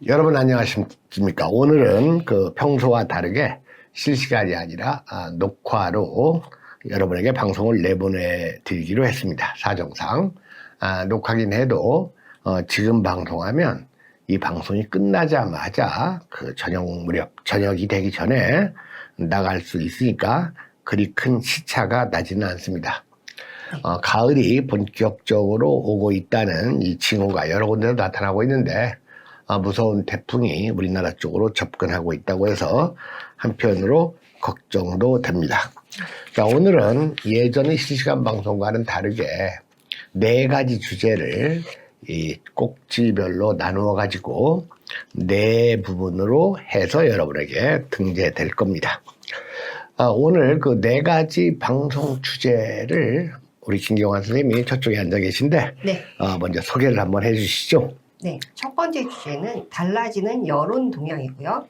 여러분 안녕하십니까? 오늘은 평소와 다르게 실시간이 아니라 녹화로 여러분에게 방송을 내보내 드리기로 했습니다. 사정상 녹화긴 해도 지금 방송하면 이 방송이 끝나자마자 저녁 무렵, 저녁이 되기 전에 나갈 수 있으니까 그리 큰 시차가 나지는 않습니다. 가을이 본격적으로 오고 있다는 이 징후가 여러 군데서 나타나고 있는데 무서운 태풍이 우리나라 쪽으로 접근하고 있다고 해서 한편으로 걱정도 됩니다. 자, 오늘은 예전의 실시간 방송과는 다르게 4가지 주제를 이 꼭지별로 나누어 가지고 4부분으로 해서 여러분에게 등재될 겁니다. 오늘 그 4가지 방송 주제를 우리 김경환 선생님이 저쪽에 앉아 계신데 네. 먼저 소개를 한번 해주시죠. 네, 첫 번째 주제는 달라지는 여론 동향이고요.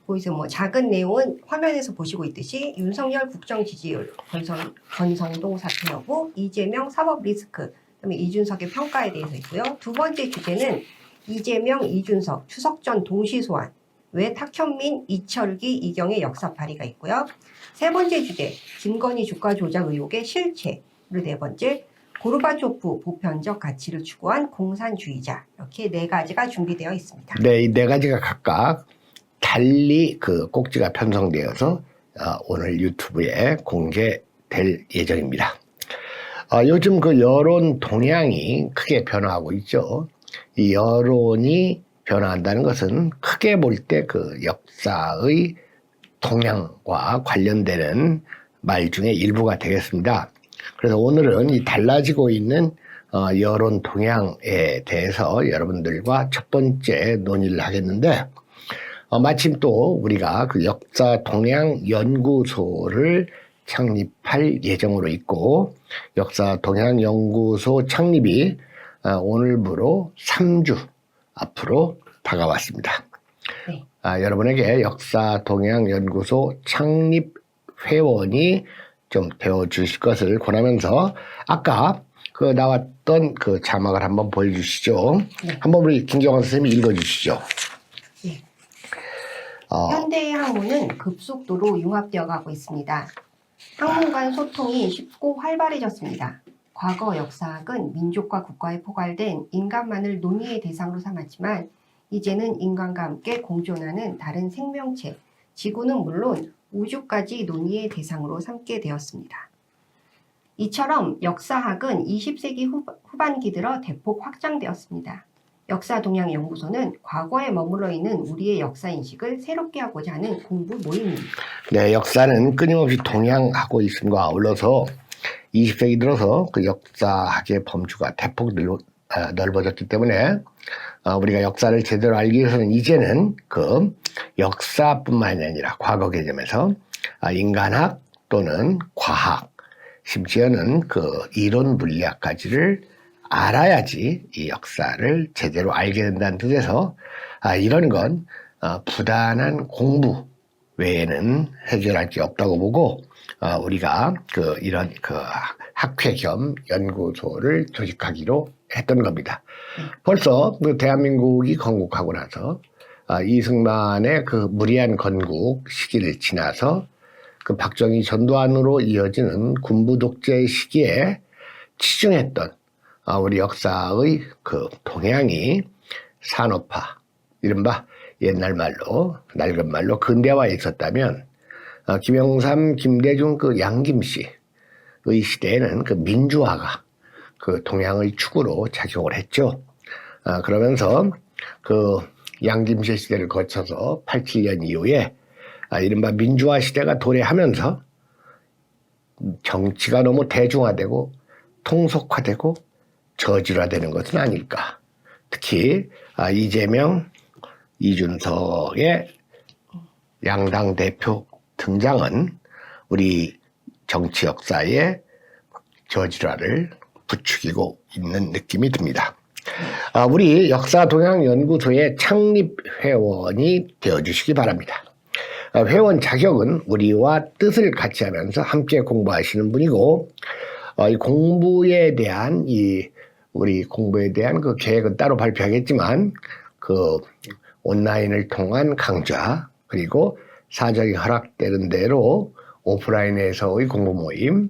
거기서 작은 내용은 화면에서 보시고 있듯이 윤석열 국정 지지율, 권성동 사퇴 여부, 이재명 사법 리스크, 그다음에 이준석의 평가에 대해서 있고요. 두 번째 주제는 이재명, 이준석 추석 전 동시 소환, 왜 탁현민, 이철기, 이경의 역사파리가 있고요. 세 번째 주제, 김건희 주가 조작 의혹의 실체, 그리고 네 번째, 고르바초프 보편적 가치를 추구한 공산주의자, 이렇게 4가지가 준비되어 있습니다. 네, 이 4가지가 각각 달리 꼭지가 편성되어서 오늘 유튜브에 공개될 예정입니다. 요즘 여론 동향이 크게 변화하고 있죠. 이 여론이 변화한다는 것은 크게 볼 때 역사의 동향과 관련되는 말 중에 일부가 되겠습니다. 그래서 오늘은 이 달라지고 있는 여론 동향에 대해서 여러분들과 첫 번째 논의를 하겠는데 마침 또 우리가 역사 동향 연구소를 창립할 예정으로 있고 역사 동향 연구소 창립이 오늘부로 3주 앞으로 다가왔습니다. 네. 여러분에게 역사 동향 연구소 창립 회원이 좀 되어 주실 것을 권하면서 아까 나왔던 자막을 한번 보여주시죠. 네. 한번 우리 김경환 선생님이 읽어주시죠. 네. 현대의 학문은 급속도로 융합되어 가고 있습니다. 학문 간 소통이 쉽고 활발해졌습니다. 과거 역사학은 민족과 국가에 포괄된 인간만을 논의의 대상으로 삼았지만 이제는 인간과 함께 공존하는 다른 생명체, 지구는 물론 우주까지 논의의 대상으로 삼게 되었습니다. 이처럼 역사학은 20세기 후반기 들어 대폭 확장되었습니다. 역사동향연구소는 과거에 머물러 있는 우리의 역사인식을 새롭게 하고자 하는 공부 모임입니다. 네, 역사는 끊임없이 동향하고 있음과 아울러서 20세기 들어서 역사학의 범주가 대폭 넓어졌기 때문에 우리가 역사를 제대로 알기 위해서는 이제는 역사뿐만이 아니라 과거 개념에서 인간학 또는 과학, 심지어는 이론 물리학까지를 알아야지 이 역사를 제대로 알게 된다는 뜻에서 이런 건 부단한 공부 외에는 해결할 게 없다고 보고 우리가 이런 학회 겸 연구소를 조직하기로 했던 겁니다. 벌써 대한민국이 건국하고 나서 이승만의 무리한 건국 시기를 지나서 박정희 전두환으로 이어지는 군부 독재 시기에 치중했던 우리 역사의 동향이 산업화, 이른바 옛날 말로 낡은 말로 근대화에 있었다면 김영삼, 김대중, 양김씨의 시대에는 민주화가 동향의 축으로 작용을 했죠. 그러면서 양김씨 시대를 거쳐서 87년 이후에 이른바 민주화 시대가 도래하면서 정치가 너무 대중화되고 통속화되고 저질화되는 것은 아닐까. 특히 이재명, 이준석의 양당 대표 등장은 우리 정치 역사의 저질화를 부추기고 있는 느낌이 듭니다. 우리 역사동향연구소의 창립회원이 되어주시기 바랍니다. 회원 자격은 우리와 뜻을 같이 하면서 함께 공부하시는 분이고 이 공부에 대한 이 우리 공부에 대한 그 계획은 따로 발표하겠지만 그 온라인을 통한 강좌 그리고 사정이 허락되는 대로 오프라인에서의 공부 모임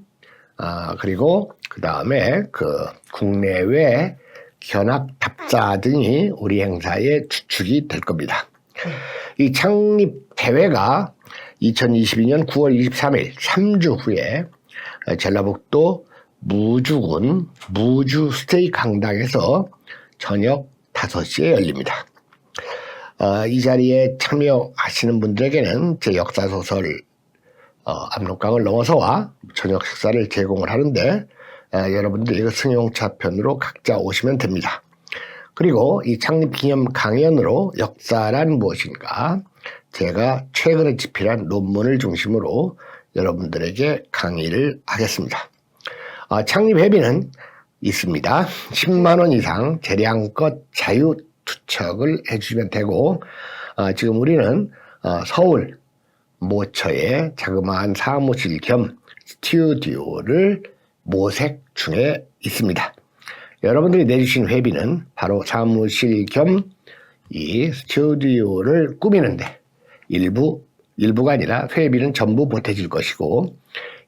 그리고 그 다음에 그 국내외 견학 답사 등이 우리 행사의 주축이 될 겁니다. 이 창립 대회가 2022년 9월 23일 3주 후에 전라북도 무주군 무주 스테이 강당에서 저녁 5시에 열립니다. 이 자리에 참여하시는 분들에게는 제 역사소설 압록강을 넘어서와 저녁 식사를 제공을 하는데 여러분들 승용차편으로 각자 오시면 됩니다. 그리고 이 창립기념 강연으로 역사란 무엇인가 제가 최근에 집필한 논문을 중심으로 여러분들에게 강의를 하겠습니다. 창립 회비는 있습니다. 10만 원 이상 재량껏 자유 투척을 해주시면 되고 지금 우리는 서울 모처에 자그마한 사무실 겸 스튜디오를 모색 중에 있습니다. 여러분들이 내주신 회비는 바로 사무실 겸 이 스튜디오를 꾸미는데 일부가 아니라 회비는 전부 보태질 것이고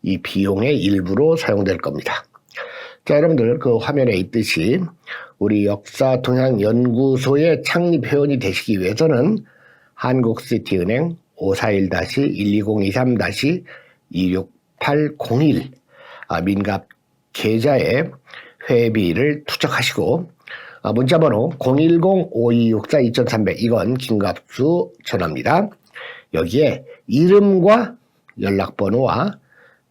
이 비용의 일부로 사용될 겁니다. 자, 여러분들 그 화면에 있듯이 우리 역사동향연구소의 창립 회원이 되시기 위해서는 한국시티은행 541-12023-26801 민갑 계좌에 회비를 투척하시고 문자번호 010-5264-2300 이건 김갑수 전화입니다. 여기에 이름과 연락번호와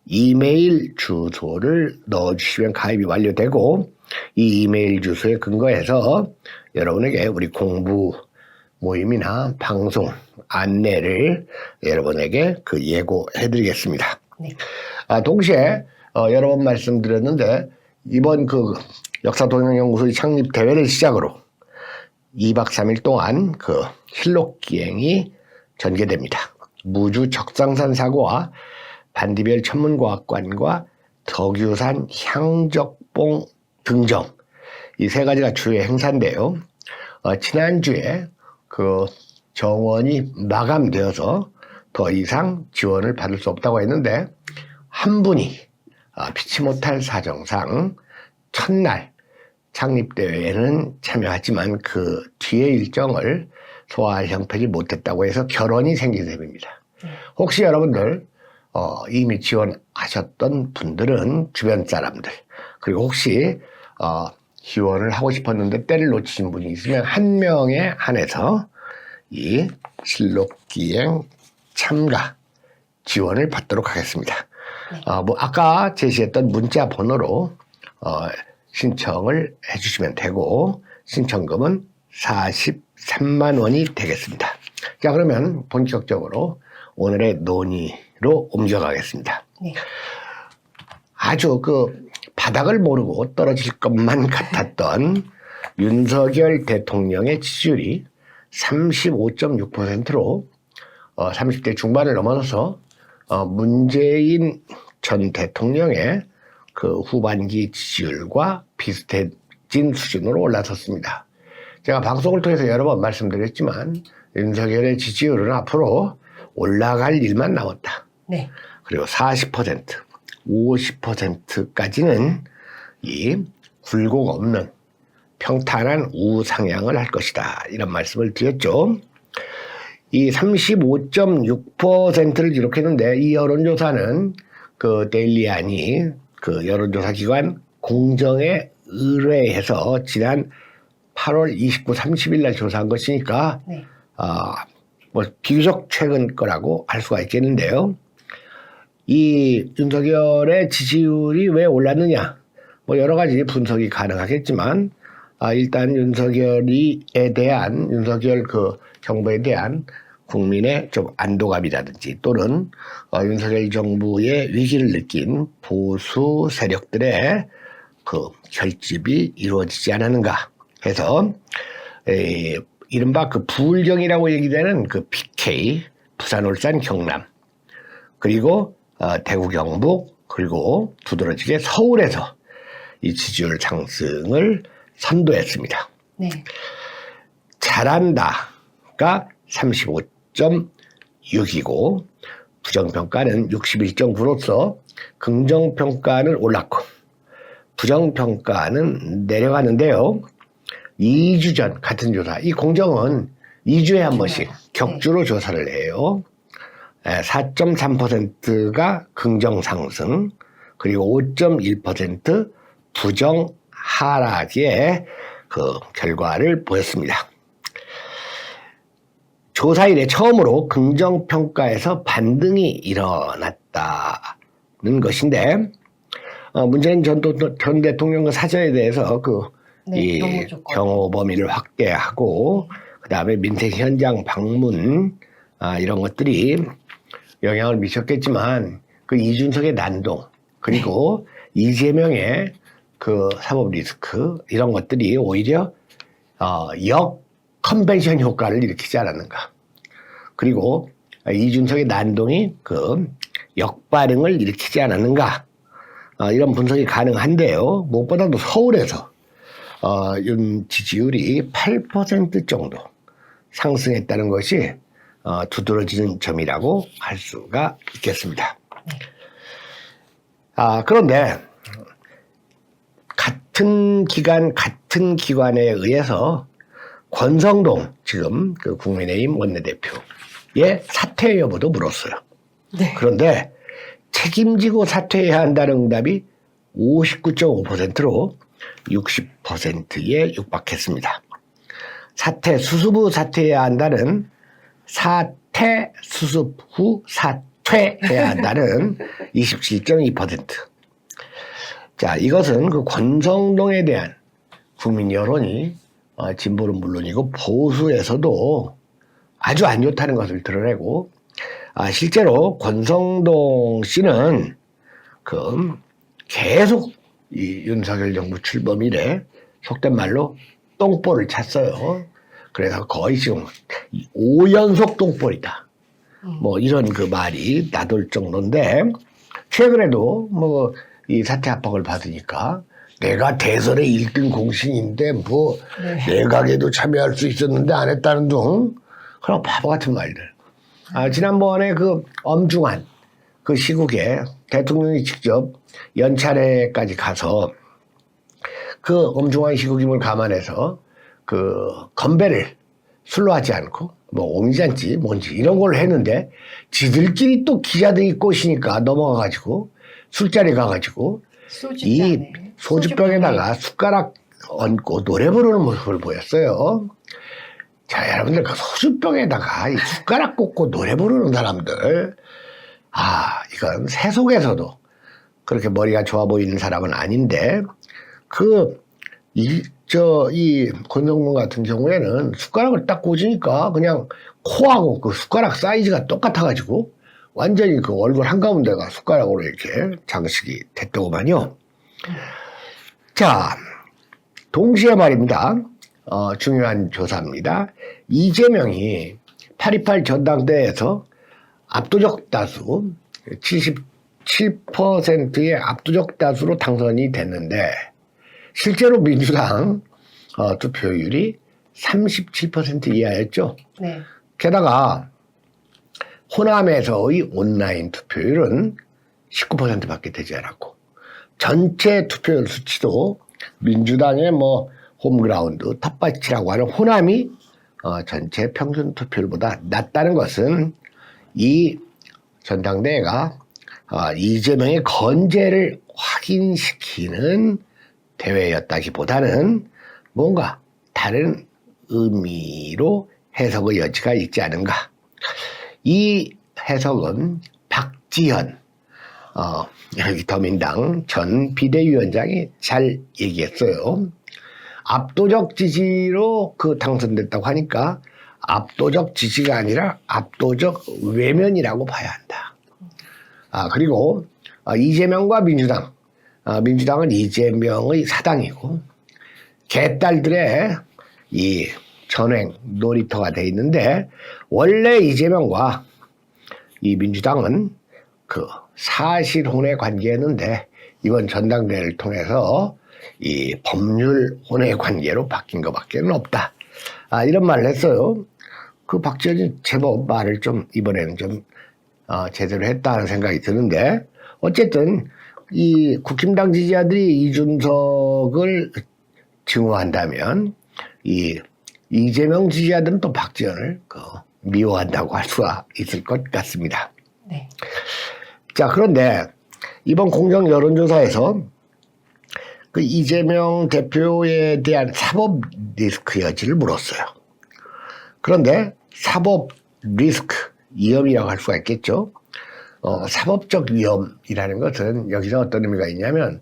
이메일 주소를 넣어주시면 가입이 완료되고 이 이메일 주소에 근거해서 여러분에게 우리 공부 모임이나 방송 안내를 여러분에게 그 예고해드리겠습니다. 네. 동시에 여러 번 말씀드렸는데 이번 그 역사동향연구소의 창립 대회를 시작으로 2박 3일 동안 그 실록기행이 전개됩니다. 무주 적상산 사고와 반디별 천문과학관과 덕유산 향적봉 등정 이 세 가지가 주요 행사인데요. 지난주에 그 정원이 마감되어서 더 이상 지원을 받을 수 없다고 했는데 한 분이 피치 못할 사정상 첫날 창립대회에는 참여하지만 그 뒤에 일정을 소화할 형편이 못했다고 해서 결혼이 생긴 셈입니다. 혹시 여러분들 이미 지원하셨던 분들은 주변 사람들 그리고 혹시 지원을 하고 싶었는데 때를 놓치신 분이 있으면 한 명에 한해서 이 실록기행 참가 지원을 받도록 하겠습니다. 아까 제시했던 문자 번호로 신청을 해주시면 되고 신청금은 43만 원이 되겠습니다. 자, 그러면 본격적으로 오늘의 논의로 옮겨가겠습니다. 네. 아주 그 바닥을 모르고 떨어질 것만 같았던 윤석열 대통령의 지지율이 35.6%로 30대 중반을 넘어서서 문재인 전 대통령의 그 후반기 지지율과 비슷해진 수준으로 올라섰습니다. 제가 방송을 통해서 여러 번 말씀드렸지만 윤석열의 지지율은 앞으로 올라갈 일만 남았다. 네. 그리고 40%, 50%까지는 이 굴곡 없는 평탄한 우상향을 할 것이다. 이런 말씀을 드렸죠. 이 35.6%를 기록했는데 이 여론조사는 그 데일리안이 그 여론조사 기관 공정에 의뢰해서 지난 8월 29, 30일 날 조사한 것이니까 네. 뭐 비교적 최근 거라고 할 수가 있겠는데요. 이 윤석열의 지지율이 왜 올랐느냐? 뭐 여러 가지 분석이 가능하겠지만 일단 윤석열 그 정부에 대한 국민의 좀 안도감이라든지 또는 윤석열 정부의 위기를 느낀 보수 세력들의 그 결집이 이루어지지 않았는가 해서 이른바 그 부울경이라고 얘기되는 그 PK, 부산, 울산, 경남 그리고 대구, 경북 그리고 두드러지게 서울에서 이 지지율 상승을 선도했습니다. 네. 잘한다가 35.6이고 부정평가는 61.9로서 긍정평가는 올랐고 부정평가는 내려가는데요. 2주 전 같은 조사, 이 공정은 2주에 한 번씩 격주로 조사를 해요. 4.3%가 긍정 상승, 그리고 5.1% 부정 하락의 그 결과를 보였습니다. 조사 이래 처음으로 긍정평가에서 반등이 일어났다는 것인데, 문재인 전 대통령 사저에 대해서 이 경호 범위를 확대하고, 그 다음에 민생 현장 방문, 이런 것들이 영향을 미쳤겠지만, 그 이준석의 난동, 그리고 이재명의 그 사법 리스크, 이런 것들이 오히려, 컨벤션 효과를 일으키지 않았는가. 그리고 이준석의 난동이 그 역반응을 일으키지 않았는가. 이런 분석이 가능한데요. 무엇보다도 서울에서 윤 지지율이 8% 정도 상승했다는 것이 두드러지는 점이라고 할 수가 있겠습니다. 그런데 같은 기간, 같은 기관에 의해서 권성동 지금 그 국민의힘 원내대표의 사퇴 여부도 물었어요. 네. 그런데 책임지고 사퇴해야 한다는 응답이 59.5%로 60%에 육박했습니다. 수습 후 사퇴해야 한다는 수습 후 사퇴해야 한다는 27.2%. 자, 이것은 그 권성동에 대한 국민 여론이 진보는 물론이고 보수에서도 아주 안 좋다는 것을 드러내고, 실제로 권성동 씨는 계속 이 윤석열 정부 출범 이래 속된 말로 똥볼을 찼어요. 그래서 거의 지금 5연속 똥볼이다. 뭐 이런 그 말이 나돌 정도인데, 최근에도 뭐 이 사퇴 압박을 받으니까 내가 대선의 1등 공신인데 뭐 내각에도 참여할 수 있었는데 안 했다는 둥 그런 바보 같은 말들. 지난번에 그 엄중한 그 시국에 대통령이 직접 연차례까지 가서 그 엄중한 시국임을 감안해서 그 건배를 술로 하지 않고 뭐 오미잔치 뭔지 이런 걸 했는데, 지들끼리 또 기자들이 꼬시니까 넘어가가지고 술자리 가가지고 이 소주병에다가 숟가락 얹고 노래 부르는 모습을 보였어요. 자, 여러분들 그 소주병에다가 이 숟가락 꽂고 노래 부르는 사람들, 이건 세속에서도 그렇게 머리가 좋아 보이는 사람은 아닌데, 이 권성동 같은 경우에는 숟가락을 딱 꽂으니까 그냥 코하고 그 숟가락 사이즈가 똑같아가지고 완전히 그 얼굴 한가운데가 숟가락으로 이렇게 장식이 됐더구만요. 자, 동시에 말입니다. 중요한 조사입니다. 이재명이 8.28 전당대회에서 압도적 다수, 77%의 압도적 다수로 당선이 됐는데, 실제로 민주당 투표율이 37% 이하였죠. 네. 게다가 호남에서의 온라인 투표율은 19%밖에 되지 않았고, 전체 투표율 수치도 민주당의 뭐 홈그라운드 텃밭이라고 하는 호남이 전체 평균 투표율보다 낮다는 것은 이 전당대회가 이재명의 건재를 확인시키는 대회였다기보다는 뭔가 다른 의미로 해석의 여지가 있지 않은가. 이 해석은 박지현 여기 더민당 전 비대위원장이 잘 얘기했어요. 압도적 지지로 당선됐다고 하니까 압도적 지지가 아니라 압도적 외면이라고 봐야 한다. 그리고 이재명과 민주당은 이재명의 사당이고 개딸들의 이 전횡 놀이터가 돼 있는데, 원래 이재명과 이 민주당은 그 사실혼의 관계였는데, 이번 전당대회를 통해서 이 법률 혼외 관계로 바뀐 것밖에 없다. 이런 말을 했어요. 그 박지원이 제법 말을 좀 이번에는 좀 제대로 했다는 생각이 드는데, 어쨌든 이 국힘당 지지자들이 이준석을 증오한다면 이 이재명 지지자들은 또 박지원을 미워한다고 할 수가 있을 것 같습니다. 네. 자, 그런데 이번 공정 여론조사에서 그 이재명 대표에 대한 사법 리스크 여지를 물었어요. 그런데 사법 리스크, 위험이라고 할 수가 있겠죠. 사법적 위험이라는 것은 여기서 어떤 의미가 있냐면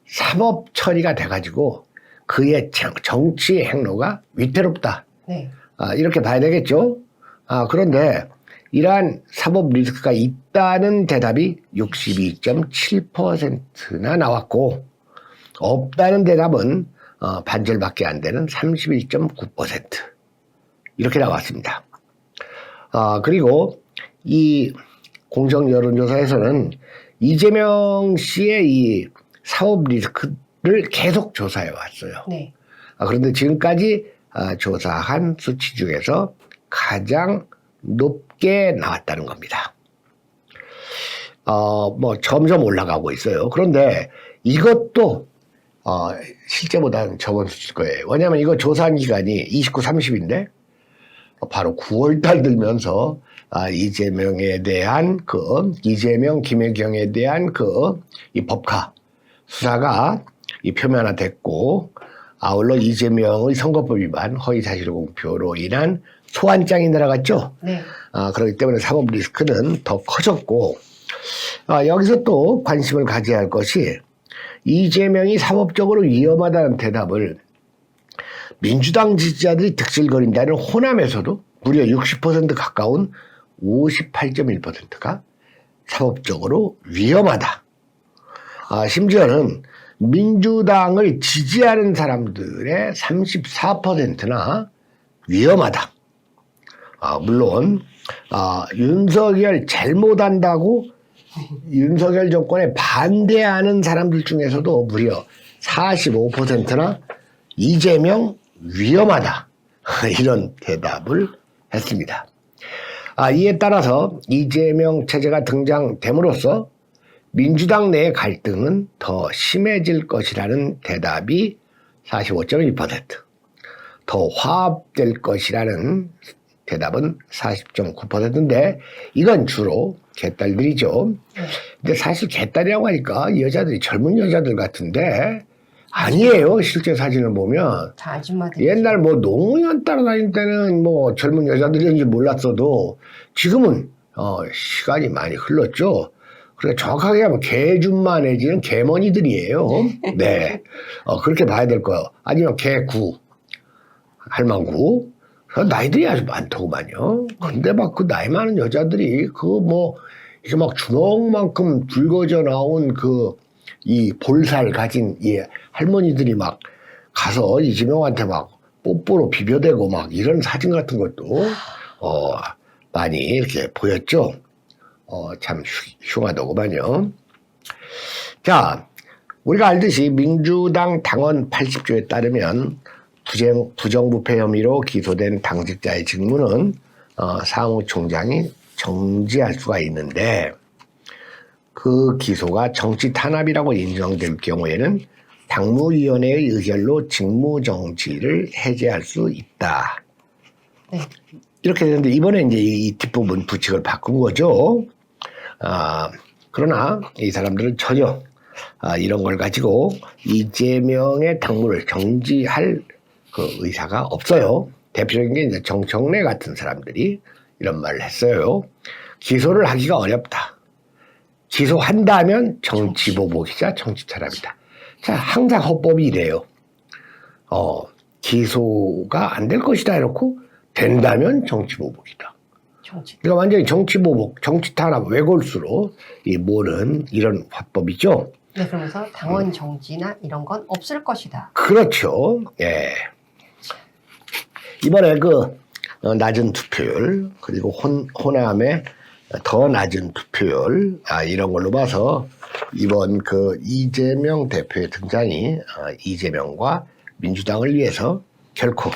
사법 처리가 돼가지고 그의 정치 행로가 위태롭다. 네. 이렇게 봐야 되겠죠. 그런데 이러한 사법 리스크가 있다는 대답이 62.7%나 나왔고, 없다는 대답은 반절밖에 안 되는 31.9% 이렇게 나왔습니다. 그리고 이 공정 여론조사에서는 이재명 씨의 이 사법 리스크를 계속 조사해 왔어요. 네. 그런데 지금까지 조사한 수치 중에서 가장 높게 나왔다는 겁니다. 뭐 점점 올라가고 있어요. 그런데 이것도 실제보다는 적은 수치일 거예요. 왜냐하면 이거 조사한 기간이 29, 30인데 바로 9월달 들면서 이재명에 대한 이재명, 김혜경에 대한 이 법카 수사가 이 표면화됐고, 아울러 이재명의 선거법 위반, 허위사실 공표로 인한 소환장이 내려갔죠. 네. 그렇기 때문에 사법 리스크는 더 커졌고, 여기서 또 관심을 가져야 할 것이 이재명이 사법적으로 위험하다는 대답을 민주당 지지자들이 득실거린다는 호남에서도 무려 60% 가까운 58.1%가 사법적으로 위험하다. 심지어는 민주당을 지지하는 사람들의 34%나 위험하다. 물론 윤석열 잘못한다고 윤석열 정권에 반대하는 사람들 중에서도 무려 45%나 이재명 위험하다. 이런 대답을 했습니다. 이에 따라서 이재명 체제가 등장됨으로써 민주당 내 갈등은 더 심해질 것이라는 대답이 45.1%, 더 화합될 것이라는 대답은 40.9%인데 이건 주로 개딸들이죠. 근데 사실 개딸이라고 하니까 여자들이 젊은 여자들 같은데 아니에요. 실제 사진을 보면 다 아줌마들. 옛날 뭐 노무현 따라다닐 때는 뭐 젊은 여자들인지 몰랐어도 지금은 시간이 많이 흘렀죠. 그래 정확하게 하면 개준마 내지는 개머니들이에요. 네, 그렇게 봐야 될 거예요. 아니면 개구, 할망구. 나이들이 아주 많더구만요. 근데 막 그 나이 많은 여자들이 이게 막 주먹만큼 붉어져 나온 이 볼살 가진 이 할머니들이 막 가서 이재명한테 막 뽀뽀로 비벼대고 막 이런 사진 같은 것도 많이 이렇게 보였죠. 참 흉하더구만요. 자, 우리가 알듯이 민주당 당원 80조에 따르면 부정부패 혐의로 기소된 당직자의 직무는 사무총장이 정지할 수가 있는데, 그 기소가 정치 탄압이라고 인정될 경우에는 당무위원회의 의결로 직무정지를 해제할 수 있다. 네. 이렇게 되는데 이번에 이제 이 뒷부분 부칙을 바꾼 거죠. 그러나 이 사람들은 전혀 이런 걸 가지고 이재명의 당무를 정지할 그 의사가 없어요. 대표적인 게 이제 정청래 같은 사람들이 이런 말을 했어요. 기소를 하기가 어렵다. 기소한다면 정치보복이자 정치탄압이다. 자, 항상 헌법이 이래요. 기소가 안 될 것이다 해놓고 된다면 정치보복이다. 그러니까 완전히 정치보복, 정치탄압, 외골수로 모는 이런 화법이죠. 네, 그러면서 당원 정지나 이런 건 없을 것이다. 그렇죠. 예. 이번에 낮은 투표율, 그리고 호남의 더 낮은 투표율, 이런 걸로 봐서 이번 그 이재명 대표의 등장이 이재명과 민주당을 위해서 결코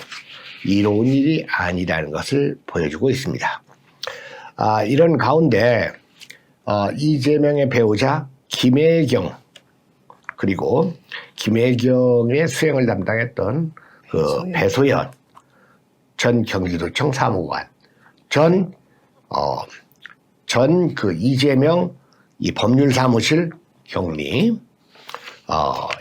이로운 일이 아니라는 것을 보여주고 있습니다. 이런 가운데 이재명의 배우자 김혜경, 그리고 김혜경의 수행을 담당했던 그 배소연 전 경기도청 사무관, 전 그 이재명 이 법률사무실 경리,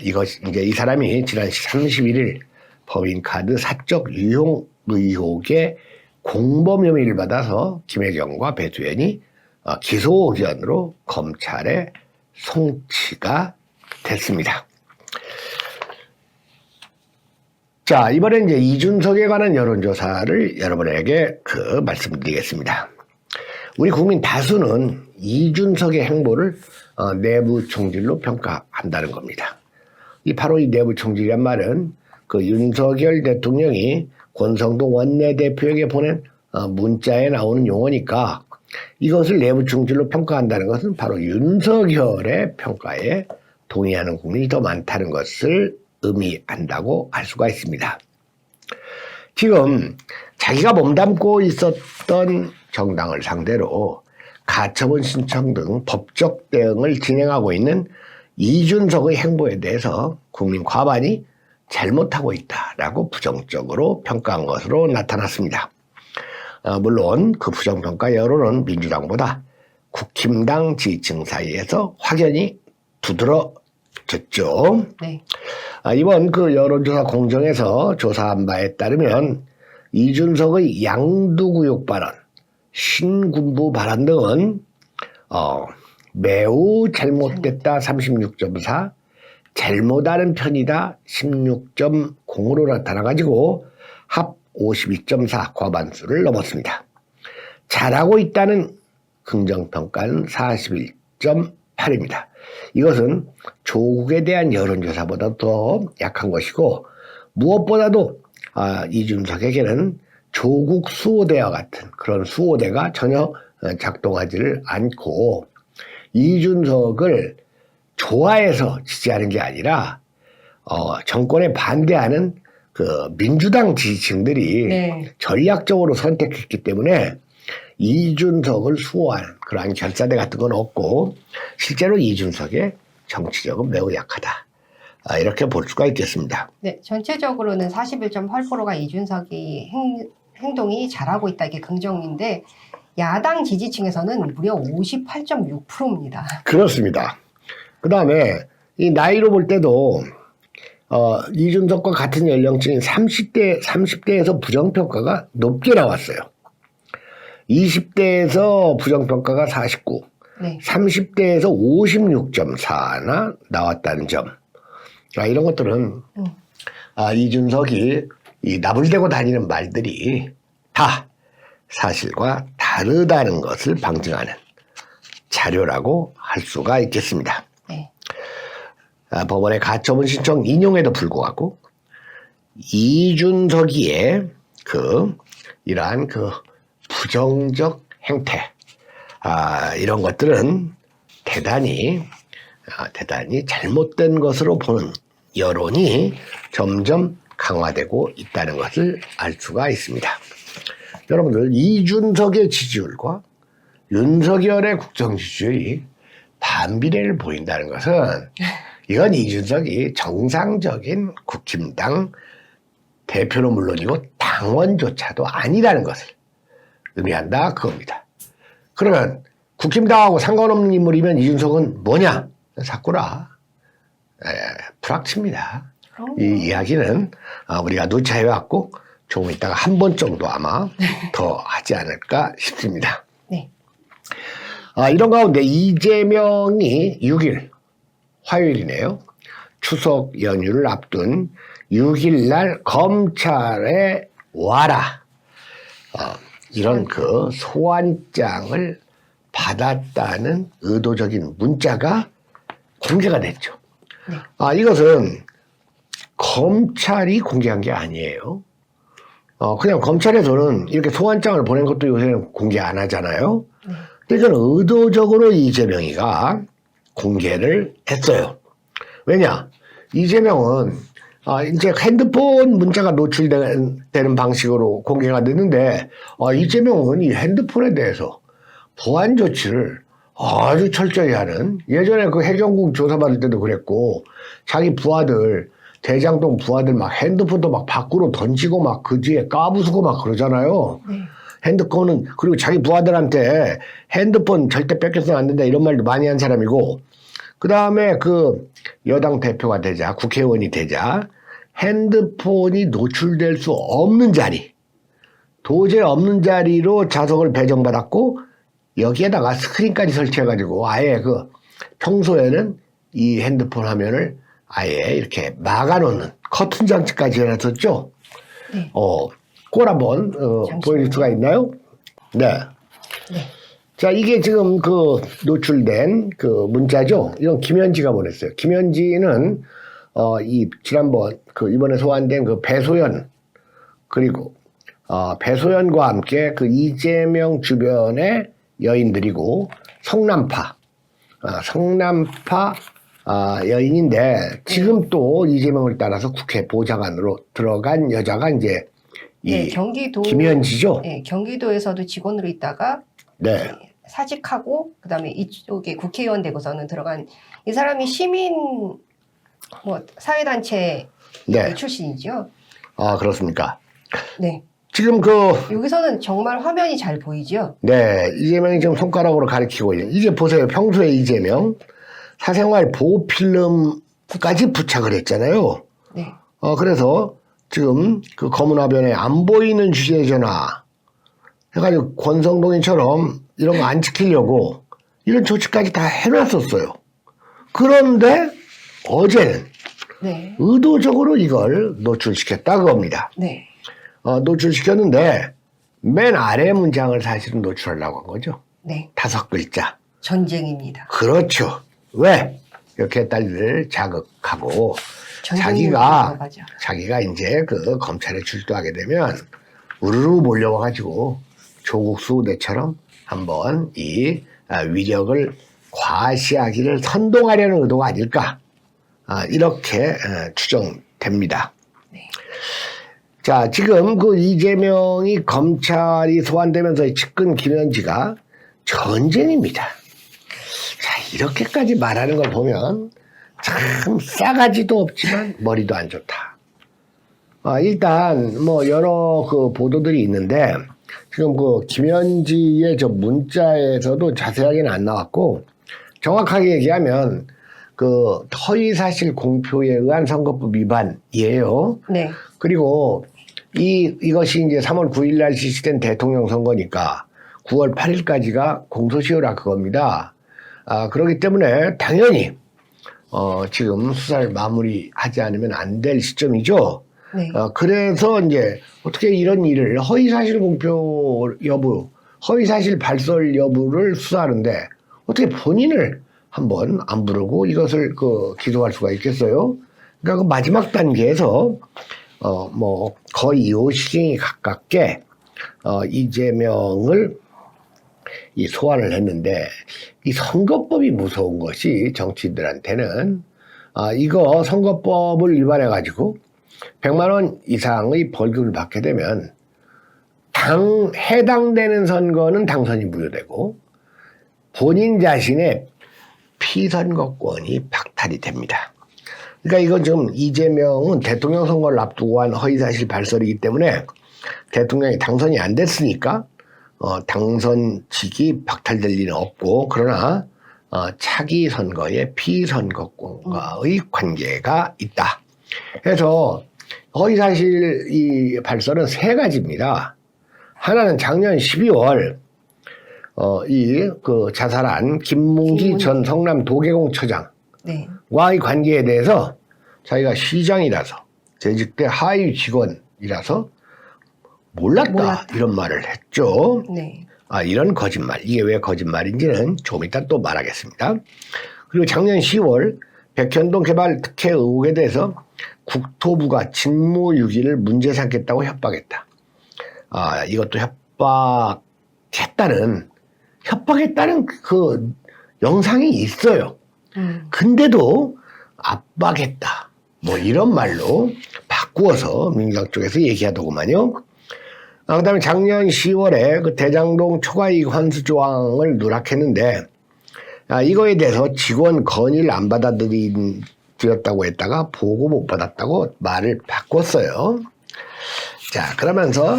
이제 이 사람이 지난 31일 법인카드 사적 유용 의혹의 공범 혐의를 받아서 김혜경과 배소연이 기소 의견으로 검찰에 송치가 됐습니다. 자, 이번엔 이제 이준석에 관한 여론조사를 여러분에게 말씀드리겠습니다. 우리 국민 다수는 이준석의 행보를 내부 총질로 평가한다는 겁니다. 바로 이 내부 총질이란 말은 그 윤석열 대통령이 권성동 원내대표에게 보낸 문자에 나오는 용어니까 이것을 내부 총질로 평가한다는 것은 바로 윤석열의 평가에 동의하는 국민이 더 많다는 것을 의미한다고 할 수가 있습니다. 지금 자기가 몸담고 있었던 정당을 상대로 가처분 신청 등 법적 대응을 진행하고 있는 이준석의 행보에 대해서 국민 과반이 잘못하고 있다라고 부정적으로 평가한 것으로 나타났습니다. 물론 그 부정평가 여론은 민주당보다 국힘당 지지층 사이에서 확연히 두드러졌죠. 네. 이번 그 여론조사 공정에서 조사한 바에 따르면 이준석의 양두구육 발언, 신군부 발언 등은 매우 잘못됐다 36.4, 잘못하는 편이다 16.0으로 나타나가지고 합 52.4 과반수를 넘었습니다. 잘하고 있다는 긍정평가는 41.8입니다. 이것은 조국에 대한 여론조사보다 더 약한 것이고, 무엇보다도 이준석에게는 조국 수호대와 같은 그런 수호대가 전혀 작동하지를 않고, 이준석을 좋아해서 지지하는 게 아니라 정권에 반대하는 그 민주당 지지층들이 네. 전략적으로 선택했기 때문에 이준석을 수호하는 그러한 결사대 같은 건 없고, 실제로 이준석의 정치력은 매우 약하다, 이렇게 볼 수가 있겠습니다. 네, 전체적으로는 41.8%가 이준석이 행동이 잘하고 있다, 이게 긍정인데 야당 지지층에서는 무려 58.6%입니다. 그렇습니다. 그 다음에 이 나이로 볼 때도 이준석과 같은 연령층인 30대에서 부정평가가 높게 나왔어요. 20대에서 부정평가가 49, 네. 30대에서 56.4나 나왔다는 점. 이런 것들은 이준석이 이 나불대고 다니는 말들이 다 사실과 다르다는 것을 방증하는 자료라고 할 수가 있겠습니다. 네. 법원의 가처분 신청 인용에도 불구하고 이준석이의 이러한 부정적 행태, 이런 것들은 대단히 잘못된 것으로 보는 여론이 점점 강화되고 있다는 것을 알 수가 있습니다. 여러분들, 이준석의 지지율과 윤석열의 국정 지지율이 반비례를 보인다는 것은 이건 이준석이 정상적인 국힘당 대표로 물론이고 당원조차도 아니라는 것을 의미한다, 그겁니다. 그러면 국힘당하고 상관없는 인물이면 이준석은 뭐냐? 사꾸라. 불확치입니다. 이 이야기는 우리가 누차해왔고 조금 있다가 한 번 정도 아마 더 하지 않을까 싶습니다. 네. 이런 가운데 이재명이 6일 화요일이네요. 추석 연휴를 앞둔 6일 날 검찰에 와라, 이런 소환장을 받았다는 의도적인 문자가 공개가 됐죠. 네. 이것은 검찰이 공개한 게 아니에요. 그냥 검찰에서는 이렇게 소환장을 보낸 것도 요새는 공개 안 하잖아요. 근데 이건 의도적으로 이재명이가 공개를 했어요. 왜냐? 이재명은 이제 핸드폰 문자가 노출되는 방식으로 공개가 됐는데 이재명은 이 핸드폰에 대해서 보안 조치를 아주 철저히 하는, 예전에 그 해경국 조사받을 때도 그랬고 자기 부하들, 대장동 부하들 막 핸드폰도 막 밖으로 던지고 막 그 뒤에 까부수고 막 그러잖아요. 핸드폰은, 그리고 자기 부하들한테 핸드폰 절대 뺏겨서는 안 된다 이런 말도 많이 한 사람이고, 그 다음에 그 여당 대표가 되자, 국회의원이 되자 핸드폰이 노출될 수 없는 자리, 도저히 없는 자리로 좌석을 배정받았고 여기에다가 스크린까지 설치해가지고 아예 그 평소에는 이 핸드폰 화면을 아예 이렇게 막아놓는 커튼 장치까지 해놨었죠. 네. 그걸 한번 보여줄 수가 있나요? 네. 네. 자, 이게 지금 그 노출된 그 문자죠. 이건 김현지가 보냈어요. 김현지는 이 지난번 그 이번에 소환된 그 배소연, 그리고 배소연과 함께 그 이재명 주변의 여인들이고 성남파 여인인데, 지금 또 이재명을 따라서 국회 보좌관으로 들어간 여자가 이제 이 경기도 김현지죠. 네, 경기도에서도 직원으로 있다가 네. 사직하고 그다음에 이쪽에 국회의원 되고서는 들어간 이 사람이 시민 사회단체 네. 출신이죠. 아, 그렇습니까? 네. 지금 여기서는 정말 화면이 잘 보이죠. 네, 이재명이 지금 손가락으로 가리키고 있는, 이제 보세요. 평소에 이재명 사생활 보호 필름까지 부착을 했잖아요. 네. 그래서 지금 그 검은 화면에 안 보이는 휴대전화 해가지고 권성동이처럼 이런 거 안 지키려고 이런 조치까지 다 해놨었어요. 그런데 어제는 네. 의도적으로 이걸 노출시켰다 그겁니다. 네. 노출시켰는데 맨 아래 문장을 사실은 노출하려고 한 거죠. 네. 5글자. 전쟁입니다. 그렇죠. 왜? 이렇게 딸들을 자극하고 전쟁이라고 하죠. 자기가 이제 그 검찰에 출두하게 되면 우르르 몰려와가지고 조국 수호대처럼 한번 이 위력을 과시하기를 선동하려는 의도가 아닐까, 이렇게 추정됩니다. 네. 자, 지금 그 이재명이 검찰이 소환되면서 측근 김현지가 전쟁입니다. 자, 이렇게까지 말하는 걸 보면 참 싸가지도 없지만 머리도 안 좋다. 일단 여러 그 보도들이 있는데 지금 그 김현지의 저 문자에서도 자세하게는 안 나왔고, 정확하게 얘기하면 그 허위사실 공표에 의한 선거법 위반이에요. 네. 그리고 이것이 이제 3월 9일 날 실시된 대통령 선거니까 9월 8일까지가 공소시효라 그겁니다. 그렇기 때문에 당연히 지금 수사를 마무리하지 않으면 안 될 시점이죠. 네. 그래서 이제 어떻게 이런 일을 허위사실 공표 여부, 허위사실 발설 여부를 수사하는데 어떻게 본인을 한번 안 부르고 이것을 기소할 수가 있겠어요? 그러니까 그 마지막 단계에서 거의 요식행위 가깝게 이재명을 이 소환을 했는데, 이 선거법이 무서운 것이 정치인들한테는 이거 선거법을 위반해 가지고 100만 원 이상의 벌금을 받게 되면 해당되는 선거는 당선이 무효되고 본인 자신의 피선거권이 박탈이 됩니다. 그러니까 이건 지금 이재명은 대통령 선거를 앞두고 한 허위사실 발설이기 때문에 대통령이 당선이 안 됐으니까 당선직이 박탈될 일은 없고, 그러나 차기 선거에 피선거권과의 관계가 있다. 그래서 허위사실 이 발설은 세 가지입니다. 하나는 작년 12월 자살한 김문기 전 성남 도계공처장과의 네. 관계에 대해서 자기가 시장이라서 재직 때 하위 직원이라서 몰랐다. 이런 말을 했죠. 네. 이런 거짓말. 이게 왜 거짓말인지는 좀 이따 또 말하겠습니다. 그리고 작년 10월 백현동 개발 특혜 의혹에 대해서 국토부가 직무유기를 문제 삼겠다고 협박했다. 이것도 협박했다는 그 영상이 있어요. 근데도 압박했다. 뭐 이런 말로 바꾸어서 민주당 쪽에서 얘기하더구만요. 그다음에 작년 10월에 그 대장동 초과이익 환수 조항을 누락했는데 이거에 대해서 직원 건의를 안 받아들였다고 했다가 보고 못 받았다고 말을 바꿨어요. 자, 그러면서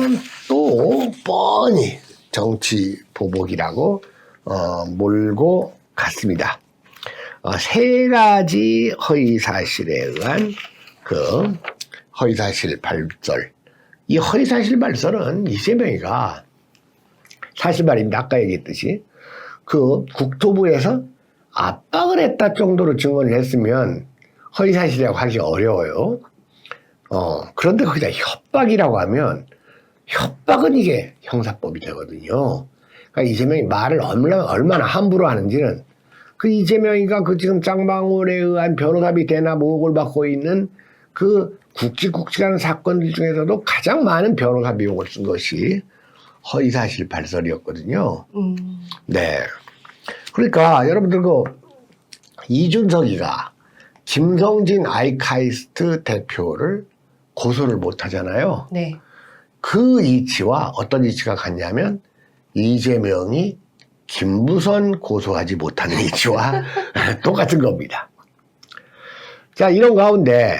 또 뻔히 정치 보복이라고 몰고 갔습니다. 세 가지 허위 사실에 의한 그 허위 사실 발설. 이 허위 사실 발설은 이재명이가 사실 말입니다. 아까 얘기했듯이 그 국토부에서 압박을 했다 정도로 증언을 했으면 허위 사실이라고 하기 어려워요. 그런데 거기다 협박이라고 하면 협박은 이게 형사법이 되거든요. 그러니까 이재명이 말을 얼마나 함부로 하는지는 그 이재명이가 그 지금 쌍방울에 의한 변호사비 대납 의혹을 받고 있는 그 굵직굵직한 사건들 중에서도 가장 많은 변호사 비용을 쓴 것이 허위사실 발설이었거든요. 네. 그러니까 여러분들 그 이준석이가 김성진 아이카이스트 대표를 고소를 못 하잖아요. 네. 그 이치와 어떤 이치가 같냐면 이재명이 김부선 고소하지 못하는 이치와 똑같은 겁니다. 자, 이런 가운데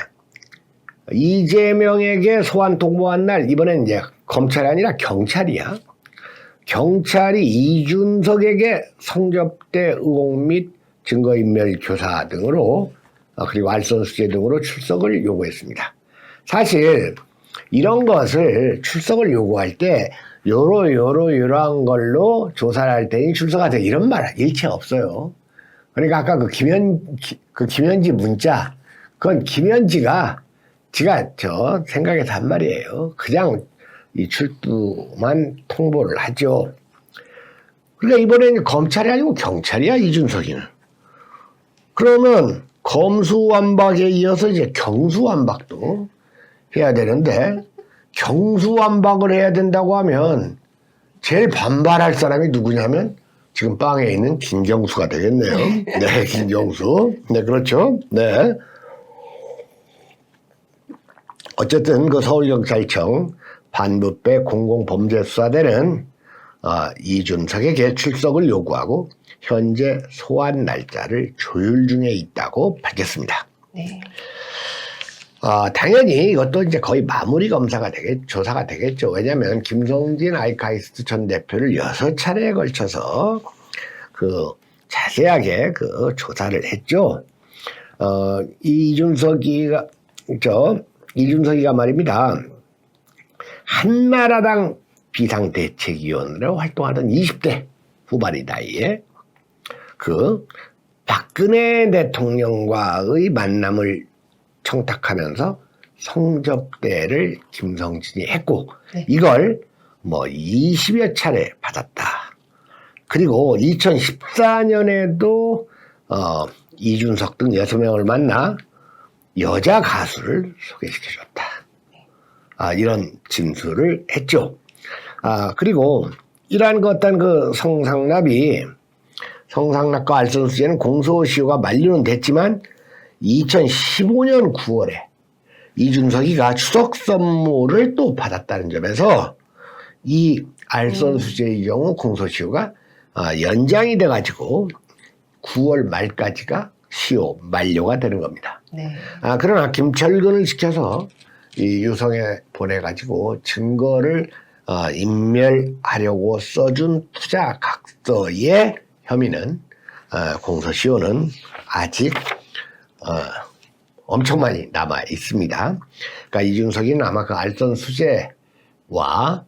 이재명에게 소환 통보한 날 이번엔 이제 검찰이 아니라 경찰이야. 경찰이 이준석에게 성접대 의혹 및 증거인멸 교사 등으로 그리고 알선수재 등으로 출석을 요구했습니다. 사실 이런 것을 출석을 요구할 때 요러한 걸로 조사를 할 테니 출석하세요 이런 말 일체 없어요. 그러니까 아까 그 김현지 문자 그건 김현지가 지가 저 생각해서 한 말이에요. 그냥 이 출두만 통보를 하죠. 그러니까 이번에는 검찰이 아니고 경찰이야 이준석이는. 그러면 검수완박에 이어서 이제 경수완박도 해야 되는데 경수완박을 해야 된다고 하면 제일 반발할 사람이 누구냐면 지금 빵에 있는 김경수가 되겠네요. 네, 김경수. 네, 그렇죠. 네. 어쨌든 그 서울경찰청 반부패 공공범죄수사대는 이준석에게 출석을 요구하고 현재 소환 날짜를 조율 중에 있다고 밝혔습니다. 네. 당연히 이것도 이제 거의 마무리 조사가 되겠죠. 왜냐하면 김성진 아이카이스트 전 대표를 6차례에 걸쳐서 그 자세하게 그 조사를 했죠. 이준석이가 말입니다. 한나라당 비상대책위원으로 활동하던 20대 후반의 나이에 그 박근혜 대통령과의 만남을 청탁하면서 성접대를 김성진이 했고 네. 이걸 뭐 20여 차례 받았다. 그리고 2014년에도 이준석 등 6명을 만나 여자 가수를 소개시켜줬다. 이런 진술을 했죠. 그리고 이러한 그 어떤 그 성상납과 알선수재는 공소시효가 만료는 됐지만 2015년 9월에 이준석이가 추석 선물을 또 받았다는 점에서 이 알선수재의 경우 공소시효가 연장이 돼가지고 9월 말까지가 시효 만료가 되는 겁니다. 네. 그러나 김철근을 시켜서 이 유성에 보내가지고 증거를 인멸하려고 써준 투자 각서의 혐의는 공소시효는 아직 엄청 많이 남아 있습니다. 그러니까 이준석이는 아마 그 알선 수재와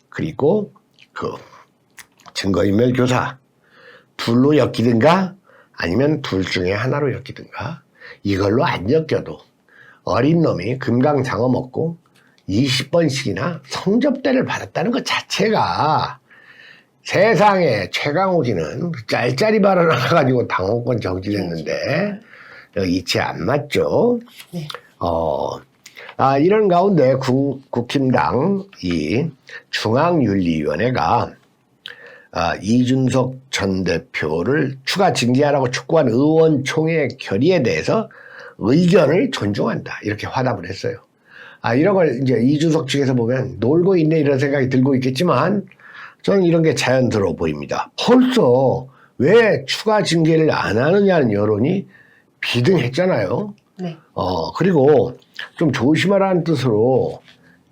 그리고 그 증거인멸 교사 둘로 엮이든가 아니면 둘 중에 하나로 엮이든가 이걸로 안 엮여도 어린 놈이 금강 장어 먹고 20번씩이나 성접대를 받았다는 것 자체가 세상에 최강욱이는 짤짤이 발언 하나 가지고 당원권 정지됐는데 이치 안 맞죠? 네. 이런 가운데 국힘당 이 중앙윤리위원회가 이준석 전 대표를 추가 징계하라고 촉구한 의원총회 결의에 대해서 의견을 존중한다. 이렇게 화답을 했어요. 이런 걸 이제 이준석 측에서 보면 놀고 있네 이런 생각이 들고 있겠지만 저는 이런 게 자연스러워 보입니다. 벌써 왜 추가 징계를 안 하느냐는 여론이 비등했잖아요. 네. 그리고 좀 조심하라는 뜻으로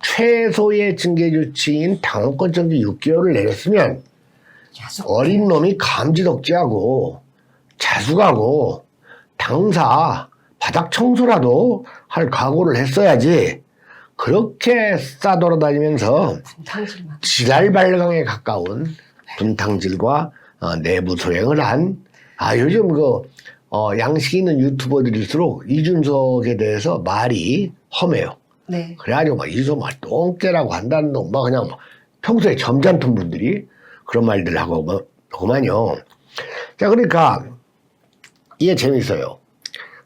최소의 징계 조치인 당원권 정지 6개월을 내렸으면 어린 놈이 감지덕지하고 자숙하고 당사 바닥 청소라도 할 각오를 했어야지. 그렇게 싸돌아다니면서 지랄 발광에 가까운 분탕질과 내부 소행을 한 요즘 양식 있는 유튜버들일수록 이준석에 대해서 말이 험해요. 네. 그래가지고 이준석 똥개라고 한다는 놈 그냥 평소에 점잖던 분들이 그런 말들 하고 그만요. 자, 그러니까 이게 재밌어요.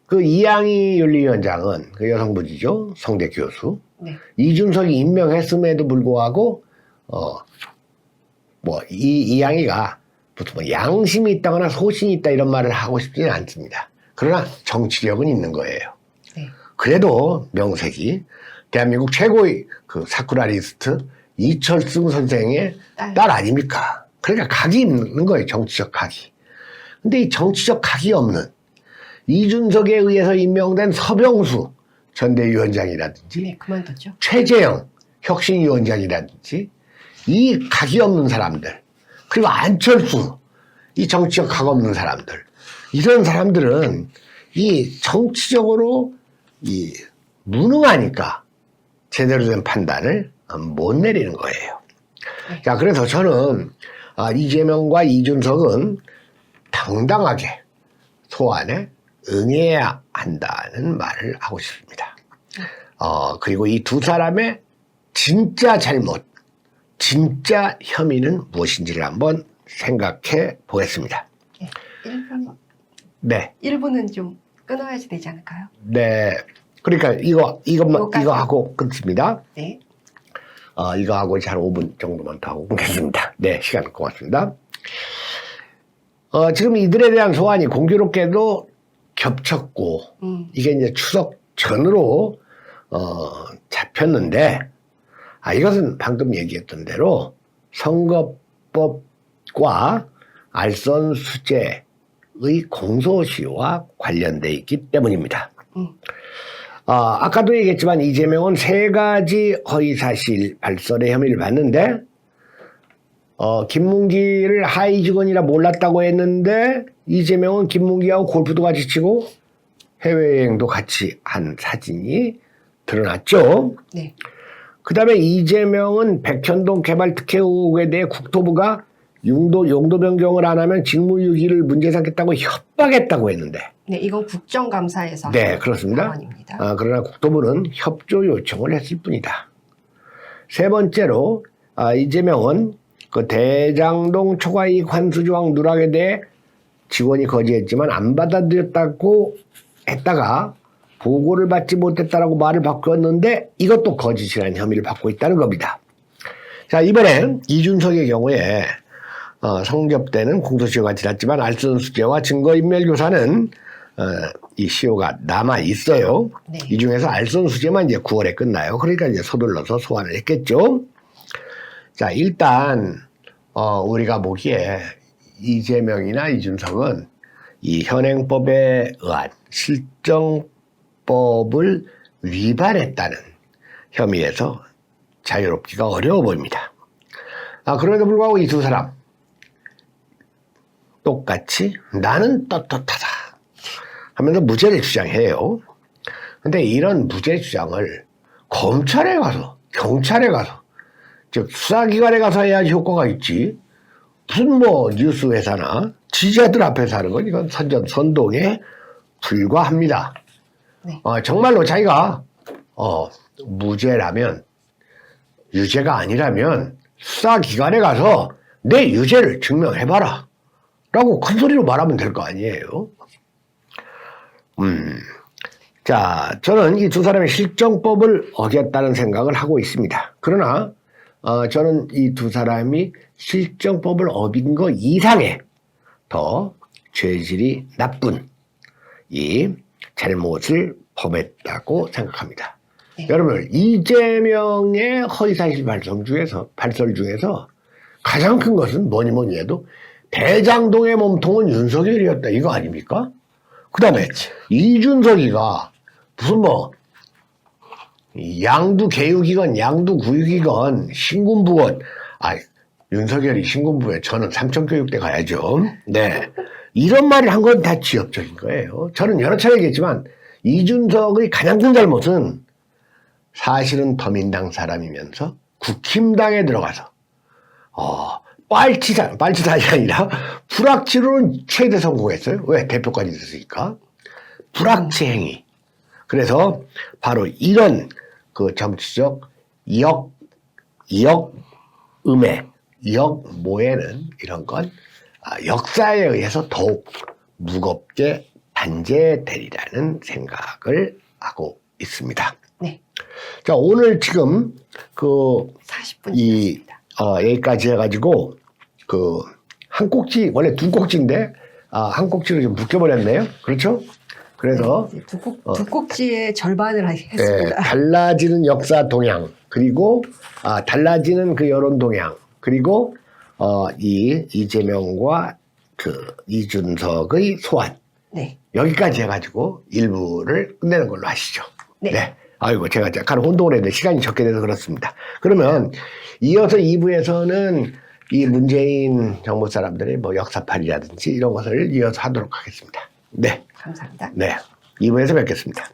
그 이양희 윤리위원장은 그 여성분이죠. 성대 교수. 네. 이준석이 임명했음에도 불구하고 이양희가 무슨 양심이 있다거나 소신이 있다 이런 말을 하고 싶지는 않습니다. 그러나 정치력은 있는 거예요. 네. 그래도 명색이 대한민국 최고의 그 사쿠라리스트 이철승 선생의 딸 아닙니까? 그러니까 각이 있는 거예요. 정치적 각이. 근데 이 정치적 각이 없는 이준석에 의해서 임명된 서병수 전대위원장이라든지 네, 그만뒀죠. 최재형 혁신위원장이라든지 이 각이 없는 사람들 그리고 안철수 이 정치적 각 없는 사람들 이런 사람들은 이 정치적으로 이 무능하니까 제대로 된 판단을 못 내리는 거예요. 네. 자, 그래서 저는 이재명과 이준석은 당당하게 소환에 응해야 한다는 말을 하고 싶습니다. 그리고 이 두 사람의 진짜 잘못, 진짜 혐의는 무엇인지를 한번 생각해 보겠습니다. 네. 1분. 네. 1분은 좀 끊어야지 되지 않을까요? 네. 그러니까 이거 하고 끊습니다. 네. 이거 하고 한 5분 정도만 더 하고 끊겠습니다. 네, 시간 고맙습니다. 지금 이들에 대한 소환이 공교롭게도 겹쳤고, 이게 이제 추석 전으로, 잡혔는데, 이것은 방금 얘기했던 대로 선거법과 알선수재의 공소시효와 관련돼 있기 때문입니다. 아까도 얘기했지만 이재명은 3가지 허위사실 발설의 혐의를 받는데, 김문기를 하위 직원이라 몰랐다고 했는데 이재명은 김문기하고 골프도 같이 치고 해외여행도 같이 한 사진이 드러났죠. 네. 그 다음에 이재명은 백현동 개발 특혜 의혹에 대해 국토부가 용도 변경을 안 하면 직무유기를 문제 삼겠다고 협박했다고 했는데. 네, 이건 국정감사에서. 네, 그렇습니다. 발언입니다. 그러나 국토부는 협조 요청을 했을 뿐이다. 세 번째로, 이재명은 그 대장동 초과이익 환수 조항 누락에 대해 직원이 거지했지만 안 받아들였다고 했다가 보고를 받지 못했다라고 말을 바꿨는데 이것도 거짓이라는 혐의를 받고 있다는 겁니다. 자, 이번엔 이준석의 경우에 성접대는 공소시효가 지났지만 알선수재와 증거인멸교사는 이 시효가 남아 있어요. 네. 이 중에서 알선수재만 이제 9월에 끝나요. 그러니까 이제 서둘러서 소환을 했겠죠. 자, 일단 우리가 보기에 이재명이나 이준석은 이 현행법에 의한 실정법을 위반했다는 혐의에서 자유롭기가 어려워 보입니다. 그럼에도 불구하고 이 두 사람 똑같이 나는 떳떳하다 하면서 무죄를 주장해요. 근데 이런 무죄 주장을 검찰에 가서 경찰에 가서 즉 수사기관에 가서 해야지 효과가 있지. 무슨 뉴스 회사나 지지자들 앞에서 하는 건 이건 선동에 불과합니다. 네. 정말로 자기가 무죄라면 유죄가 아니라면 수사기관에 가서 내 유죄를 증명해봐라 라고 큰 소리로 말하면 될 거 아니에요. 자, 저는 이 두 사람의 실정법을 어겼다는 생각을 하고 있습니다. 그러나 저는 이 두 사람이 실정법을 어긴 거 이상의 더 죄질이 나쁜 이 잘못을 범했다고 생각합니다. 네. 여러분, 이재명의 허위사실 발설 중에서 가장 큰 것은 뭐니 뭐니 해도 대장동의 몸통은 윤석열이었다, 이거 아닙니까? 그 다음에 이준석이가 무슨 뭐 양두개육이건 양두구육이건 신군부건, 윤석열이 신군부에 저는 삼천교육대 가야죠. 네, 이런 말을 한 건 다 지엽적인 거예요. 저는 여러 차례 얘기했지만 이준석의 가장 큰 잘못은 사실은 더민당 사람이면서 국힘당에 들어가서 빨치산이 아니라 불악치로는 최대 성공했어요. 왜? 대표까지 됐으니까. 불악치 행위. 그래서 바로 이런 그 정치적 역모에는 이런 건 역사에 의해서 더욱 무겁게 단죄되리라는 생각을 하고 있습니다. 네. 자, 오늘 지금 40분 지났습니다. 여기까지 해가지고 한 꼭지, 원래 두 꼭지인데 한 꼭지로 좀 묶여버렸네요. 그렇죠? 그래서 네, 두 꼭지의 절반을 했습니다. 네, 달라지는 역사 동향, 그리고 달라지는 그 여론 동향, 그리고 이재명과 이준석의 소환, 네. 여기까지 해가지고 1부를 끝내는 걸로 하시죠. 네. 아이고, 제가 약간 혼동을 했는데 시간이 적게 돼서 그렇습니다. 그러면 이어서 2부에서는 이 문재인 정부 사람들의 뭐 역사팔이라든지 이런 것을 이어서 하도록 하겠습니다. 네. 감사합니다. 네. 2부에서 뵙겠습니다.